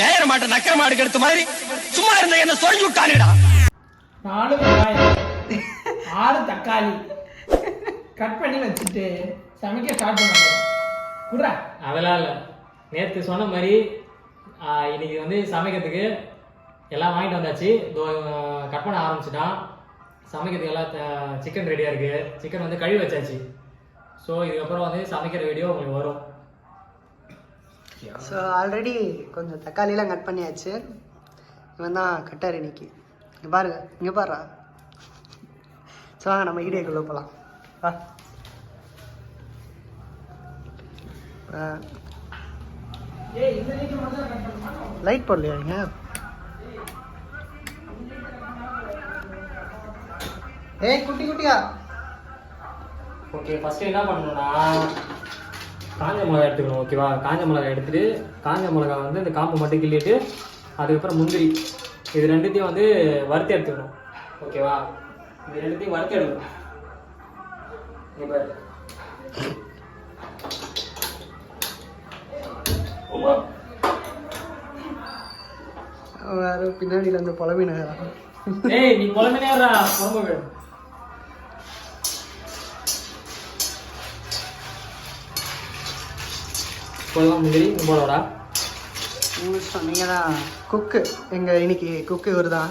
நேர மாட்ட நக்கர மாடு கெடுத்த மாதிரி சும்மா இருந்த என்ன சொல்லி விட்டானுடா. 4 வெங்காயம் 6 தக்காளி கட் பண்ணி வச்சுட்டு சமைக்க ஸ்டார்ட் பண்ணணும். குடுறா. அதெல்லாம் இல்லை, நேற்று சொன்ன மாதிரி இன்னைக்கு வந்து சமைக்கிறதுக்கு எல்லாம் வாங்கிட்டு வந்தாச்சு. கட் பண்ண ஆரம்பிச்சுட்டான். சமைக்கிறதுக்கு எல்லாம் சிக்கன் ரெடியாக இருக்குது. சிக்கன் வந்து கழுவி வச்சாச்சு. ஸோ இதுக்கப்புறம் வந்து சமைக்கிற வீடியோ உங்களுக்கு வரும். ஸோ ஆல்ரெடி கொஞ்சம் தக்காளிலாம் கட் பண்ணியாச்சு. இவன் தான் கட்டார் இன்னைக்கு. இங்கே பாருங்க, இங்கே பாருறா. ஸோ வாங்க நம்ம வீடியோக்குள்ளே போகலாம். லைட் போடலையா நீங்க? ஏய் குட்டி குட்டியா. ஓகே, ஃபஸ்ட்டு என்ன பண்ணணும்னா காஞ்ச மிளகா எடுத்துக்கணும். ஓகேவா? காஞ்ச மிளகா எடுத்துகிட்டு காஞ்ச மிளகா வந்து இந்த காம்பு மட்டும் கிள்ளிட்டு அதுக்கப்புறம் முந்திரி இது ரெண்டுத்தையும் வந்து வறுத்து எடுத்துக்கணும். ஓகேவா? இது ரெண்டுத்தையும் வறுத்து எடுக்கணும். இப்போ வேறு பின்னாடியில் அந்த புலவினரா. ஏய் நீ புலம்பினேறா புலம்பு. போதும் முந்திரி போலோடா. நீங்கள் தான் குக்கு. எங்கள் இன்னைக்கு குக்கு இவர் தான்.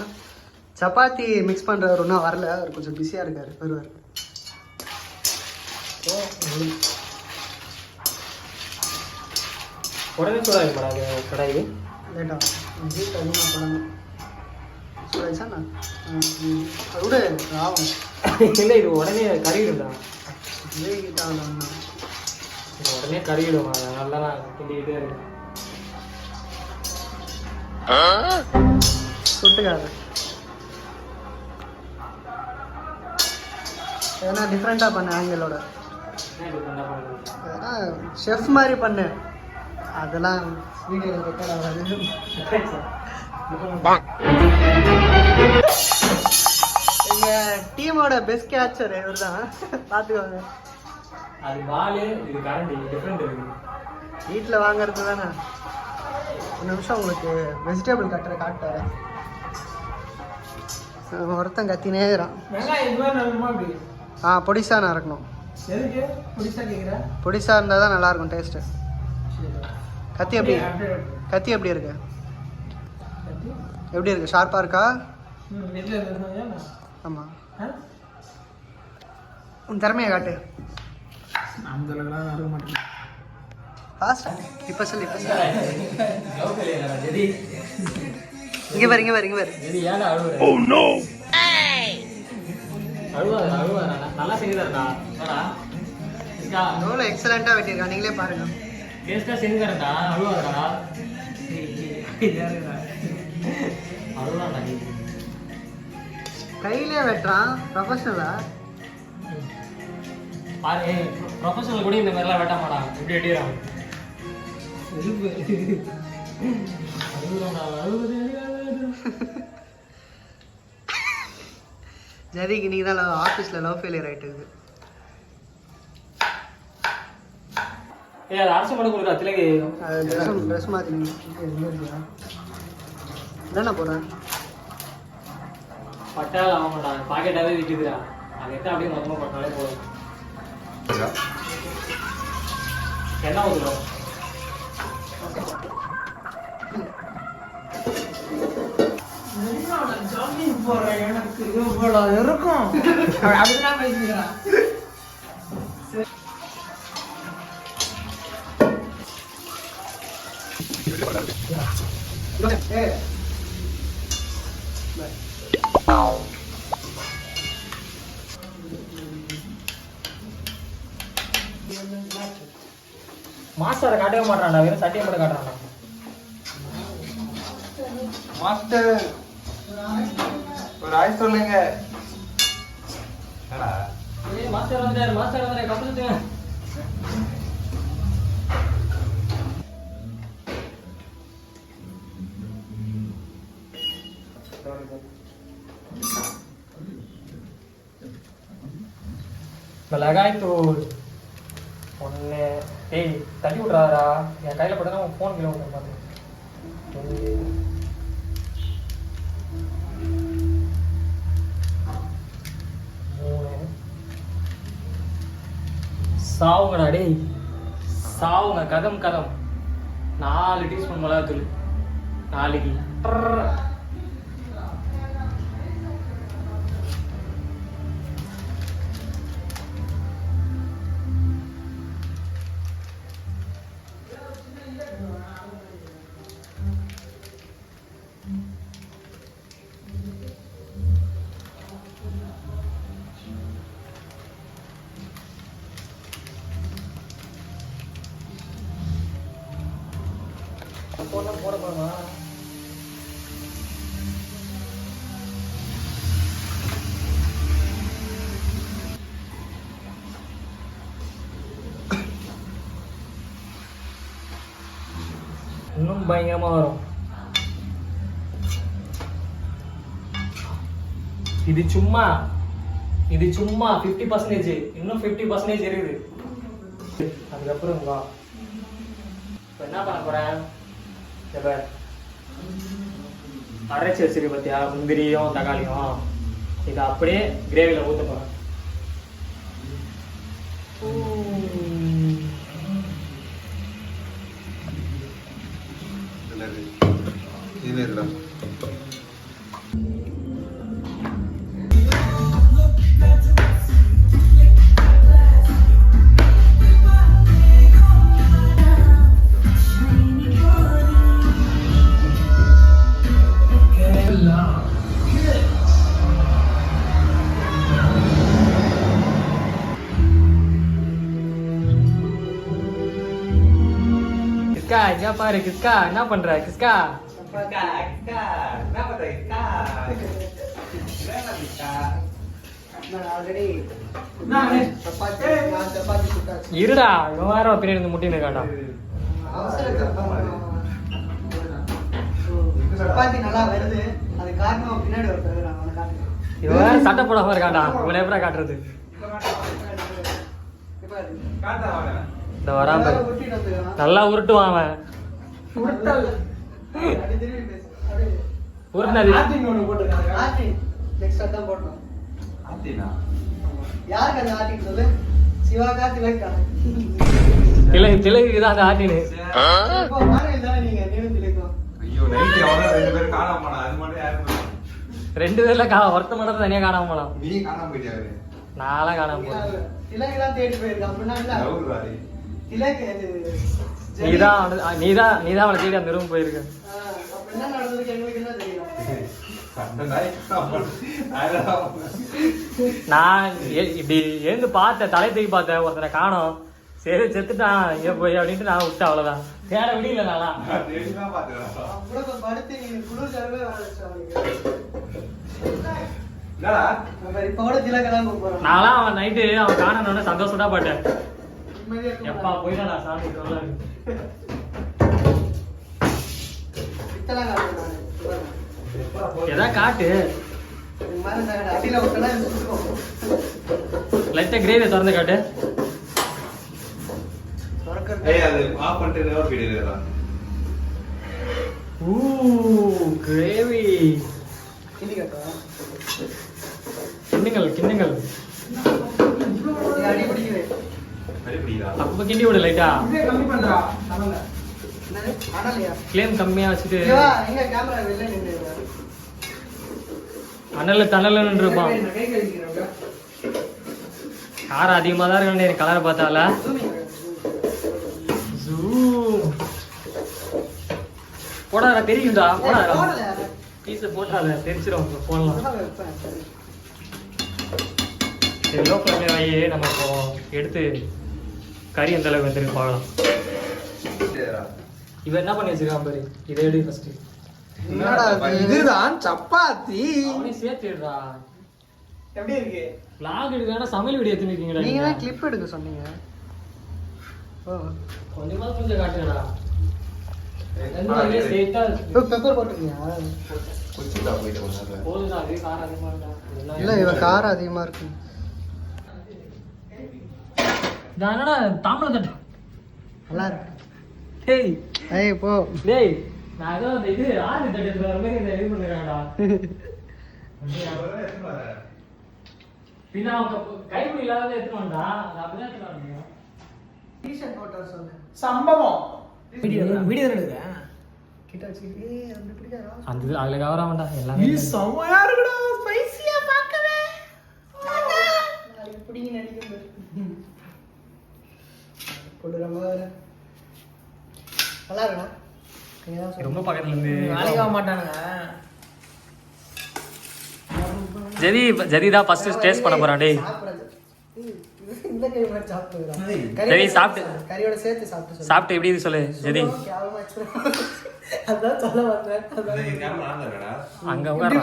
சப்பாத்தி மிக்ஸ் பண்ணுறவர் ஒன்றும் வரல, அவர் கொஞ்சம் பிஸியாக இருக்கார், வருவார். உடனே சூடாக படாது கடாயி. லேட்டா ஹீட் அதிகமாக போடணும். சூடாச்சா விடு ஆகும். இல்லை இது உடனே கறிவிடும்டா. இதே ஹீட் ஆகணும்னா இது உடனே கறிவிடும். அதனால தான் கிண்டிக்கிட்டே இருக்கும். சுட்டுக்காது. ஏன்னா டிஃப்ரெண்ட்டாக பண்ண ஆங்கிளோட. ஏன்னா ஷெஃப் மாதிரி பண்ணு. அதெல்லாம் வீடியோவில் ரெக்கார்ட் ஆகாது. எங்கள் டீமோட பெஸ்ட் கேட்சர் இவர் தான், பார்த்துக்கோங்க. அது பாலு, இது கரண்டி, டிஃப்ரெண்ட் இருக்குது. வீட்டில் வாங்குறது தானே. ஒரு நிமிஷம் உங்களுக்கு வெஜிடபிள் கட்டுற காட்டுறேன். ஒருத்தன் கத்தினே இருக்கிறான். பொடிசா நான் இருக்கணும். பொடிசா இருந்தால் தான் நல்லாயிருக்கும் டேஸ்ட்டு. கத்தி எப்படி இருக்கு? எப்படி இருக்கு? ஷார்ப்பாக இருக்கா? ஆமாம். உன் திறமையை காட்டு. இப்போ சொல்லு. இங்கே பாரு. எவ்வளோ எக்ஸலண்ட்டாக வெட்டியிருக்கான், நீங்களே பாருங்க. டேஸ்ட்டாக செஞ்சுக்கிறேன்டா. அழுவாதடா. அழுவாடா. கையிலே வெட்டுறான். ப்ரொஃபஷனலா பாரு. ப்ரொஃபஷனல் கூட இந்த மாதிரிலாம் வெட்ட மாட்டான். எப்படி வெட்டிடுறான். ஜதிக்கு இன்னைக்கு தான் ஆஃபீஸில் லவ் ஃபெயிலியர் ஆகிட்டு இருக்குது. அது அரசு மட்டும் கொடுக்குறா திலகு. ட்ரெஸ் மாற்றி என்னண்ணா போகிறேன். பட்டால் ஆக மாட்டான். பாக்கெட்டாகவே விட்டுக்குறா. அது எடுத்து அப்படியே மொத்தமாக பட்டாலே போதும். என்ன ஊற்றுறோம்? எனக்கு இவ்வளோ இருக்கும் அப்படிதான் பேசிக்கிறான். மாஸ்டரை காட்டவே மாட்டான்டா. வெறும் சட்டையை மட்டும் காட்டுறான்டா. மாஸ்டர் ஒரு ஆய் சொல்லுங்க. மாஸ்டர் வந்துட்டாரு. கப்பலுங்க. மிளகாய் தூள் ஒன்று. ஏய் தட்டி விட்றாரா. என் கையில் போட்டா உன் ஃபோன் கிலோ பார்த்து சாவுங்கடா டேய், சாவுங்க. கதம் கதம். 4 டீஸ்பூன் மிளகாத்தூள் நாளைக்கு. போட போறமா இன்னும் பயங்கரமா வரும். இது சும்மா 50%. இன்னும் 50% இருக்குது. அதுக்கப்புறம் வா. இப்போ என்ன பண்ண போறேன்? அரைச்சி வச்சிருக்கு பார்த்தியா, முந்திரியும் தக்காளியும். இதை அப்படியே கிரேவியில் ஊற்ற போகிறேன். கிஸ்கா இங்க பாரு. கிஸ்கா என்ன பண்ற? கிஸ்கா இருடா, இவன் வேற பின்னாடி இருந்து முட்டின்னு இருக்காண்டா. இவன் வேற சட்டை போடாம இருக்காண்டா. இவன் எப்படா காட்டுறது? இந்த வராம நல்லா உருட்டுவான் அவன். உருட்டினது திலகுக்கு தான் அந்த ஆட்டினு. ரெண்டு பேர்ல ஒருத்த மட்டும் தனியா காணாம போலாம். நான்லாம் காணாம போறேன். நீதான் அவளை தேடி அந்த ரூம் போயிருக்க. நான் இப்படி எழுந்து பார்த்தேன், தலை தூக்கி பார்த்தேன், ஒருத்தனை காணோம். சரி செத்துட்டான் எங்க போய் அப்படின்ட்டு நான் விட்டேன். அவ்வளவுதான், தேட விடியல. நான்லாம் அவன் நைட்டு அவன் காணணும்னு சந்தோஷமா பாட்டேன். எப்பா போயிடா நான் சாமி எதா காட்டு. லைட்டா கிரேவி திறந்து காட்டு. கிரேவி கிண்ணுங்கள். அப்ப கிண்டி விடு லைட்டா. ஃப்ளேம் கம்மியா வச்சுட்டு அனல் தனல்னு இருப்பான். காரம் அதிகமா தான் இருக்கு கலரை பார்த்தால. போடாத தெரியும்டா. போடாத பீஸ போட்டாத தெரிச்சிடும். போடலாம். சரி லோ ஃப்ளேம்ல வை. நம்ம இப்போ எடுத்து கறி எந்த அளவுக்கு வந்துருக்கு பார்க்கலாம். இவன் என்ன பண்ணி வச்சிருக்கான் பாரு. இதை எடு ஃபர்ஸ்ட். இதுதான் சப்பாத்தி. அவனே சேர்த்துடுறா. எப்படி இருக்கு? vlog எடுக்கறனா சமையல் வீடியோ எடுத்து இருக்கீங்கடா. நீங்க தான் கிளிப் எடுக்க சொன்னீங்க. ஓ கொஞ்சமா கொஞ்சம் காட்டுடா. ரெண்டு ஸ்ட்ரைட்டா பெப்பர் போட்டுக்கியா? குச்சிடா போயிட்டு வந்தாங்க. போடுடா. அதே காரம் அதிகமா இருக்கா? இல்ல இவ காரம் அதிகமா இருக்கு. தானடா தாம்பள தட்டு. நல்லா இருக்கு. டேய் ஏய் போ. டேய் நான் ஏதோ அந்த இது ஆறு தட்டு வர மாதிரி இந்த இது பண்ணுறாடா. பின்ன அவங்க கைப்பிடி இல்லாத எடுத்துட்டு வந்தா. அது அப்படிதான் எடுத்துட்டு வந்தீங்க. டிஷர்ட் போட்டு சொல்லு. சம்பவம் வீடியோ வீடியோ எடுக்கிறேன். கிட்ட வச்சுக்கிட்டு அப்படி பிடிக்காதா? அந்த அதுல கவர வேண்டாம் எல்லாமே இது செமையா இருக்குடா, ஸ்பைசியா பார்க்கவே. நாளைக்கு பிடிங்கி நடிக்கிறது. போடுற மாதிரி நல்லா இருக்குண்ணா. ரொம்ப பக்கத்துல இருந்து நாளைக்கு ஆக மாட்டானுங்க. ஜதி தான் ஃபர்ஸ்ட் டேஸ்ட் பண்ண போறான் டேய். இந்த கை மாதிரி சாப்பிட்டு ஜதி சாப்பிட்டு கறியோட சேர்த்து சாப்பிட்டு சொல்லு. சாப்பிட்டு எப்படி இது சொல்லு ஜதி. அதான் சொல்ல வந்தேன். அங்க உட்காரு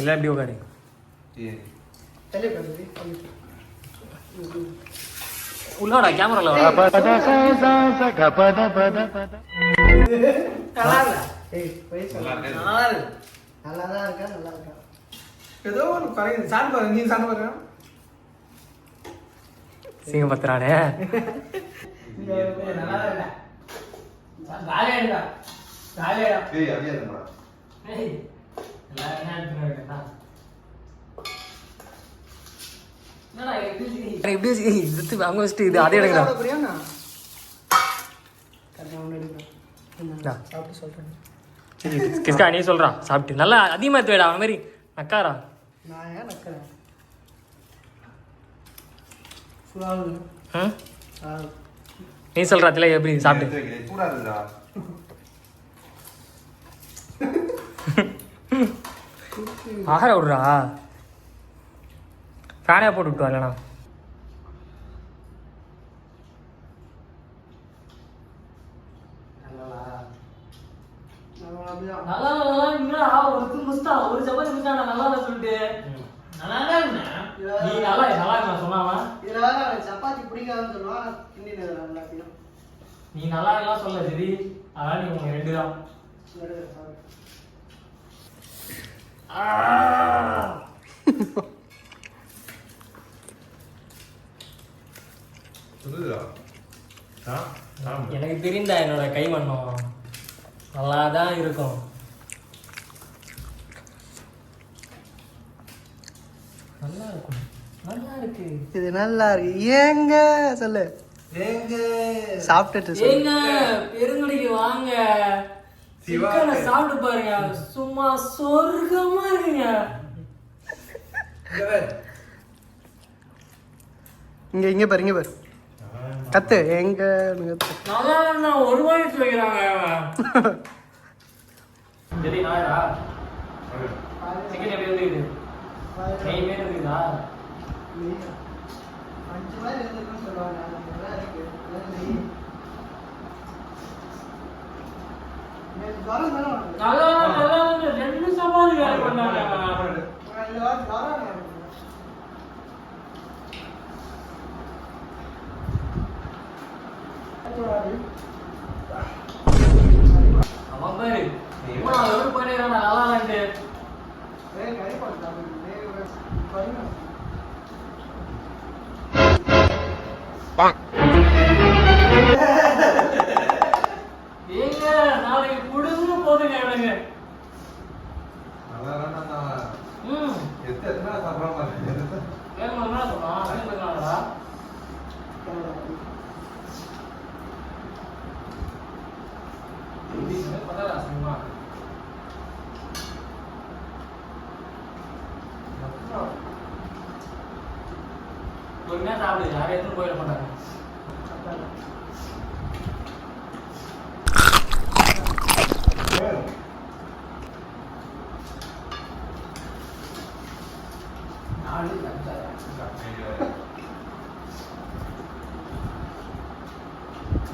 இல்ல எப்படி உட்காரு. தள்ளி உட்காரு. உள்ளாடா கேமரால வா. நல்லா இல்ல. ஏய் போய் சொல்லு. நல்லா இருக்கு. நல்லா தான் இருக்கா, நல்லா இருக்கா. ஏதோ ஒரு குறையுது. சாப்பிட்டு பாருங்க, நீ சாப்பிட்டு பாருங்க. சிங்கப்பத்திரானே நல்லா இல்ல. ஜாலியா இருக்கா? ஜாலியா. ஏய் அப்படியே இருமா. ஏய் எல்லாம் என்ன எடுத்துறேன். என்னடா இது? எப்படி இது அவங்க வச்சுட்டு இது அதே எடுங்க. சாப்பிட போறியாண்ணா? கரெக்டாக ஒன்று எடுக்கிறேன். சாப்பிட்டு சொல்கிறேன். கிஸ்கா நீ சொல்றான் சாப்பிட்டு நல்லா அதிகமாக எடுத்து வேடா அவன் மாதிரி நக்காரா. நான் ஏன் நக்கிறேன்? சுடாது. ம் நீ சொல்றா திலை எப்படி சாப்பிட்டு சூடா இருக்குடா. ஆற விட்றா ஃபேனே போட்டு விட்டு வரலண்ணா. நல்லா நல்லா இன்னும் ஒரு முஸ்தா ஒரு சப்பாத்தி முஸ்தானா நல்லா இல்ல சொல்லிட்டு நல்லா இல்ல. நீ நல்லா நான் சொன்னாமா இதில் வேற அவன் சப்பாத்தி பிடிக்காதுன்னு சொல்லுவான். கிண்டிட்டு எல்லாத்தையும் நீ நல்லா எல்லாம் சொல்ல சரி. அதான் நீ உங்க ரெண்டு தான். சுடுதா. எனக்கு தெரிந்தா என்னோட கைமண்ணம் நல்லா தான் இருக்கும். நல்லா இருக்கும் நல்லா இருக்கு. இது நல்லா இருக்கு. ஏங்க சொல்லு. ஏங்க சாப்பிட்டுட்டு சொல்லு. ஏங்க பெருங்குடிக்கு வாங்க சிக்கனை சாப்பிட்டு பாருங்க சும்மா சொர்க்கமா இருக்குங்க. இங்க பாரு, இங்க பாரு. கத்து எங்க நல்லா இல்லைன்னா ஒரு வாய்ஸ் வைக்கிறாங்க. சரி நாயா சிக்கன் எப்படி வந்துக்குது நெய் மாரி இருக்குதா? 5 மாதிரி இருக்குன்னு சொல்லுவாங்க. நல்லா நல்லா ரெண்டு சப்பாத்தி வேலை பண்ணாங்க. அவன் பாரு எவ்வளவு பண்ணிடுறான் நல்லா இல்லைன்ட்டு. ஏங்க நாளைக்கு குடுங்க போதுங்க எனக்கு. நல்லா இருந்தா ம் எத்தனை சாப்பிட மாட்டேன். வேணும் என்ன சொன்னா பொறுமையா சாப்பிடு யாரும் எடுத்துன்னு போயிட மாட்டாங்க.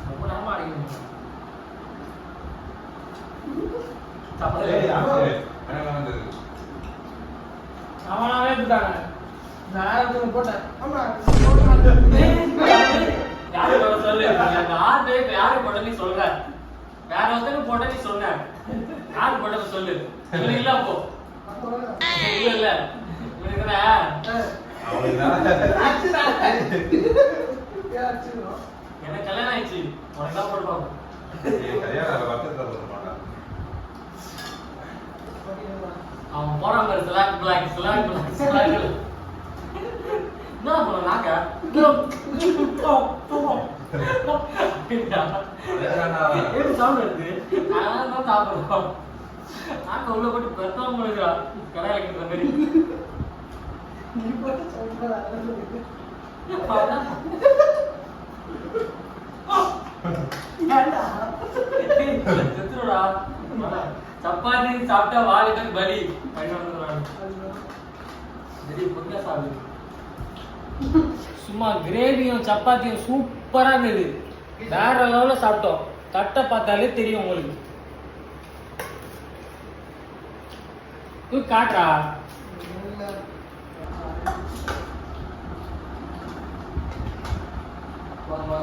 ரொம்ப நேரமா அடிக்கணும் அவனாவே எடுத்துட்டாங்க. நான் போட்டேன். யாரு போட சொல்லு யாரு போட்ட நீ சொல்ற வேற ஒருத்தருக்கு போட்ட நீ சொன்ன யாரு போட்ட சொல்லு. இவனுக்கு இல்ல அப்போ இல்ல இல்ல இவனுக்குற எனக்கு கல்யாணம் ஆயிடுச்சு உனக்கு தான் போட்டு பார்ப்போம். அவன் போறான் பாரு slack block slack block slack என்ன பண்ண நாக்க எப்படி சவுண்ட் வருது? நான் தான் சாப்பிடுறோம். நாக்க உள்ள போட்டு பெத்தவங்க இருக்கிறா கடையில இருக்கிற மாதிரி. நீ போட்டு சொல்ற ஏன்டா செத்துருடா. சப்பாத்தி சாப்பிட்டா வாழைக்கு பலி. சரி பொங்கா சாப்பிடு. சும்மா கிரேவியும் சப்பாத்தியும் சூப்பரா இருந்தது. வேற லெவல்ல சாப்பிட்டோம். தட்டை பார்த்தாலே தெரியும் உங்களுக்கு. தூக்கி காட்டுறா. வாங்க